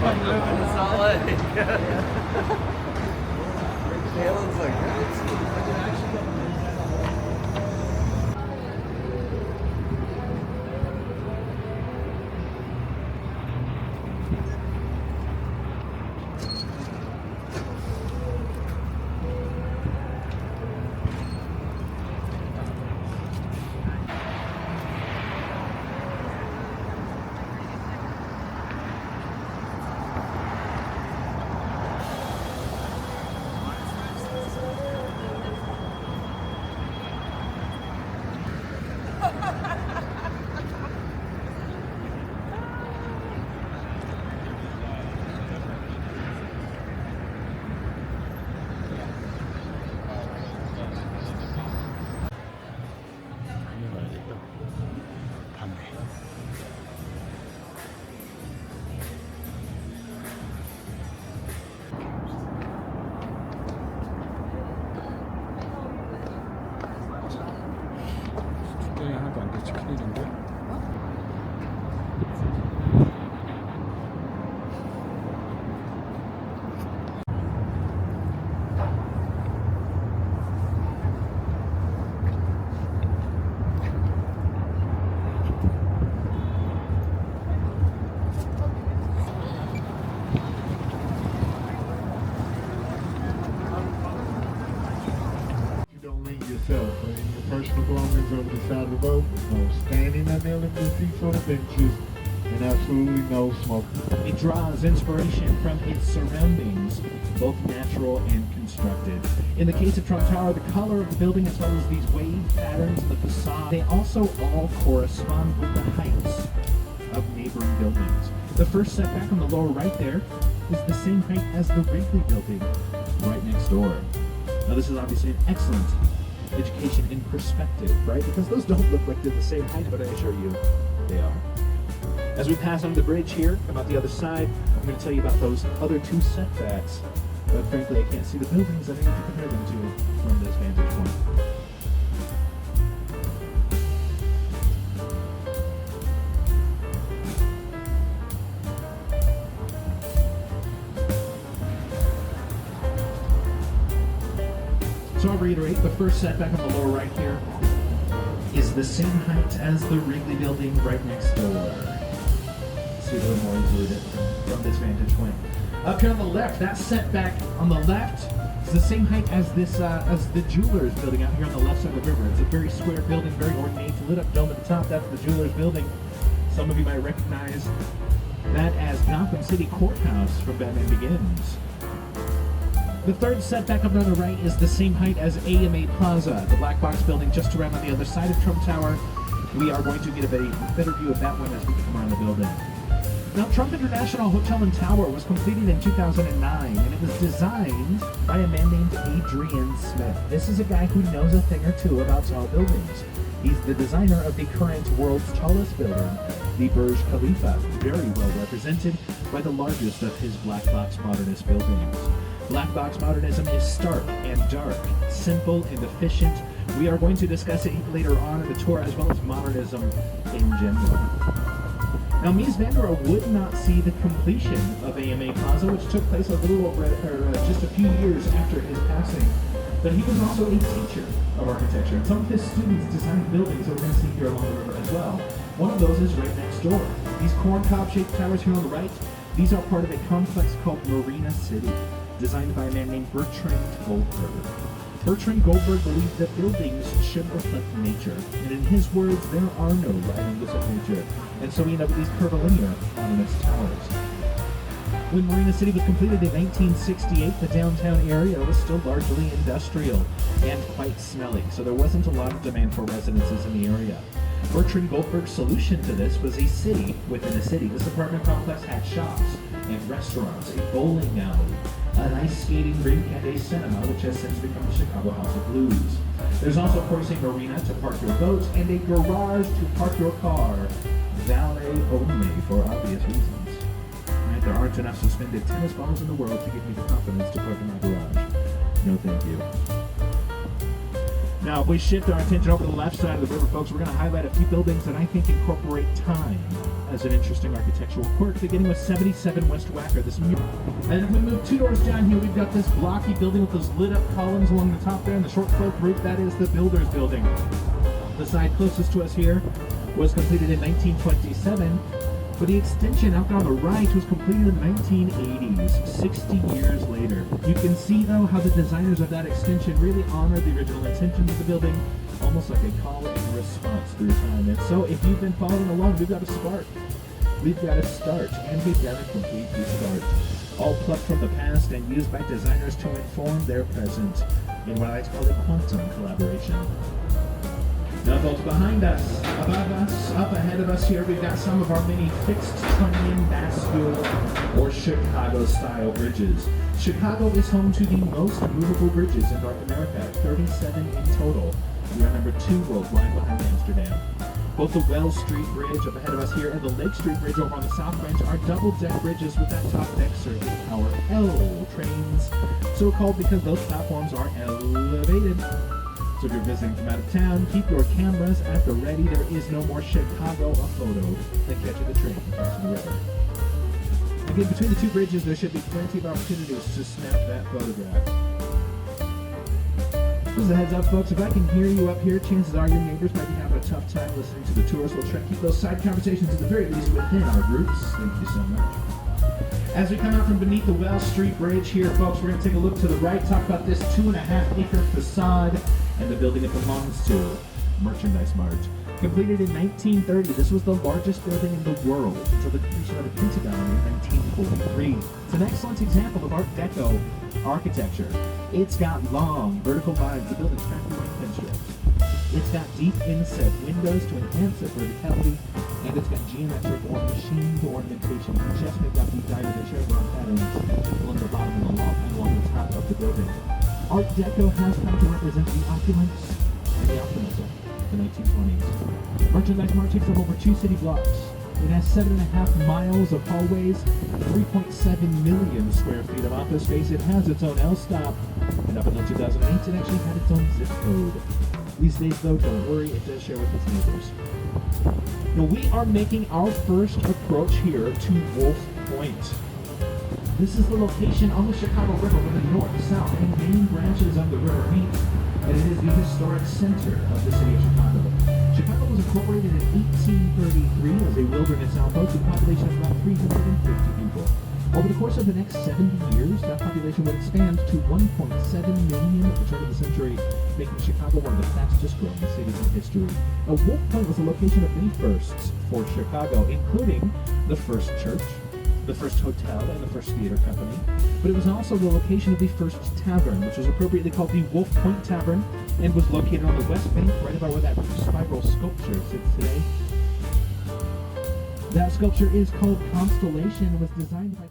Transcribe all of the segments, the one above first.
live in Salt Lake. Taylor's like, 하나도 안 됐지, 큰일인데? Yourself, bring your personal belongings over the side of the boat. No standing or kneeling to seats or the benches, and absolutely no smoking. It draws inspiration from its surroundings, both natural and constructed. In the case of Trump Tower, the color of the building as well as these wave patterns of the facade, they also all correspond with the heights of neighboring buildings. The first setback on the lower right there is the same height as the Wrigley building right next door. Now this is obviously an excellent education in perspective, right? Because those don't look like they're the same height, but I assure you they are. As we pass under the bridge here, come out the other side, I'm going to tell you about those other two setbacks. But frankly, I can't see the buildings that I need to compare them to from this vantage point. So I'll reiterate, the first setback on the lower right here is the same height as the Wrigley building right next door. See a little more easily from this vantage point. Up here on the left, that setback on the left is the same height as this as the Jewelers building out here on the left side of the river. It's a very square building, very ornate, lit up dome at the top. That's the Jewelers building. Some of you might recognize that as Gotham City Courthouse from Batman Begins. The third setback up on the right is the same height as AMA Plaza, the black box building just around on the other side of Trump Tower. We are going to get a better view of that one as we come around the building. Now, Trump International Hotel and Tower was completed in 2009, and it was designed by a man named Adrian Smith. This is a guy who knows a thing or two about tall buildings. He's the designer of the current world's tallest building, the Burj Khalifa, very well represented by the largest of his black box modernist buildings. Black box modernism is stark and dark, simple and efficient. We are going to discuss it later on in the tour, as well as modernism in general. Now, Mies van der Rohe would not see the completion of AMA Plaza, which took place a little over, just a few years after his passing. But he was also a teacher of architecture, and some of his students designed buildings that we're going to see here along the river as well. One of those is right next door. These corn-cob-shaped towers here on the right, these are part of a complex called Marina City, designed by a man named Bertrand Goldberg. Bertrand Goldberg believed that buildings should reflect nature, and in his words, there are no right angles of nature, and so we end up with these curvilinear autonomous towers. When Marina City was completed in 1968, the downtown area was still largely industrial and quite smelly, so there wasn't a lot of demand for residences in the area. Bertrand Goldberg's solution to this was a city within a city. This apartment complex had shops and restaurants, a bowling alley, an ice skating rink, and a cinema, which has since become the Chicago House of Blues. There's also, of course, a marina to park your boats and a garage to park your car, valet only for obvious reasons. Right? There aren't enough suspended tennis balls in the world to give me the confidence to park in my garage. No, thank you. Now, if we shift our attention over to the left side of the river, folks, we're going to highlight a few buildings that I think incorporate time has an interesting architectural quirk, beginning with 77 West Wacker. This and if we move 2 doors down here, we've got this blocky building with those lit up columns along the top there and the short sloped roof. That is the Builder's Building. The side closest to us here was completed in 1927, but the extension out there on the right was completed in the 1980s, 60 years later. You can see though how the designers of that extension really honored the original intention of the building, almost like a call and response through time. And so if you've been following along, we've got a spark, we've got a start, and we've got a complete restart. All plucked from the past and used by designers to inform their present in what I like to call a quantum collaboration. Now folks, behind us, above us, up ahead of us here, we've got some of our many fixed trunnion, bascule, or Chicago-style bridges. Chicago is home to the most movable bridges in North America, 37 in total. We are number 2 worldwide behind Amsterdam. Both the Wells Street Bridge up ahead of us here and the Lake Street Bridge over on the South Branch are double-deck bridges with that top deck serving our L trains, so called because those platforms are elevated. So if you're visiting from out of town, keep your cameras at the ready. There is no more Chicago a photo than catching the train across the river. Again, between the 2 bridges, there should be plenty of opportunities to snap that photograph. Just a heads up, folks, if I can hear you up here, chances are your neighbors might be having a tough time listening to the tour, so we'll try to keep those side conversations at the very least within our groups. Thank you so much. As we come out from beneath the Wells Street Bridge here, folks, we're going to take a look to the right, talk about this 2.5-acre facade and the building it belongs to, Merchandise Mart. Completed in 1930, this was the largest building in the world until the creation of the Pentagon in 1943. It's an excellent example of Art Deco architecture. It's got long vertical lines, the building's practically like fence strips. It's got deep inset windows to enhance its verticality, and it's got geometric or machined ornamentation. Just make up these diamond chevron patterns along the bottom and along the top of the building. Art Deco has come to represent the opulence and the optimism of the 1920s. Merchandise Mart takes up over 2 city blocks. It has 7.5 miles of hallways, 3.7 million square feet of office space. It has its own L-stop, and up until 2008, it actually had its own zip code. These days, though, don't worry, it does share with its neighbors. Now, we are making our first approach here to Wolf Point. This is the location on the Chicago River where the north, south, and main branches of the river meet, and it is the historic center of the city of Chicago. Chicago was incorporated in 1833 as a wilderness outpost with a population of about 350 people. Over the course of the next 70 years, that population would expand to 1.7 million at the turn of the century, making Chicago one of the fastest growing cities in history. Now, Wolf Point was a location of many firsts for Chicago, including the first church, the first hotel, and the first theater company. But it was also the location of the first tavern, which was appropriately called the Wolf Point Tavern, and was located on the west bank, right about where that spiral sculpture sits today. That sculpture is called Constellation and was designed by...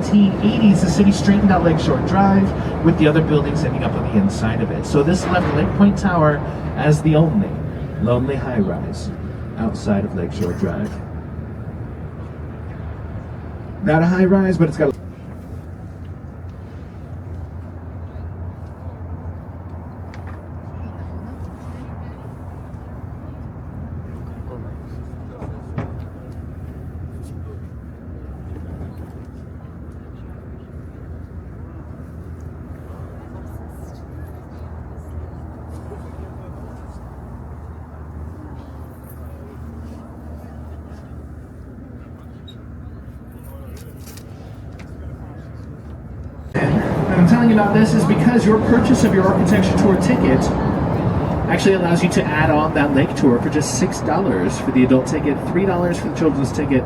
1980s, the city straightened out Lakeshore Drive with the other buildings ending up on the inside of it. So this left Lake Point Tower as the only lonely high-rise outside of Lakeshore Drive. Not a high-rise, but it's got a And I'm telling you about this is because your purchase of your Architecture Tour ticket actually allows you to add on that lake tour for just $6 for the adult ticket, $3 for the children's ticket.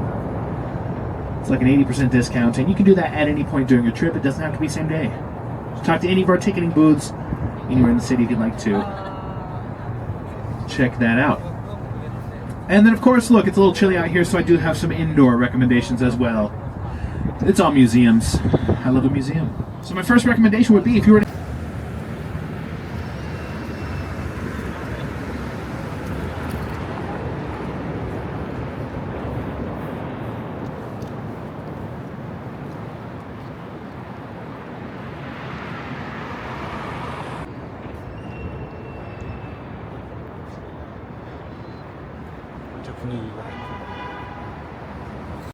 It's like an 80% discount, and you can do that at any point during your trip. It doesn't have to be same day. Talk to any of our ticketing booths anywhere in the city if you'd like to. Check that out. And then, of course, look, it's a little chilly out here, so I do have some indoor recommendations as well. It's all museums. I love a museum. So my first recommendation would be if you were to 진짜 분위기가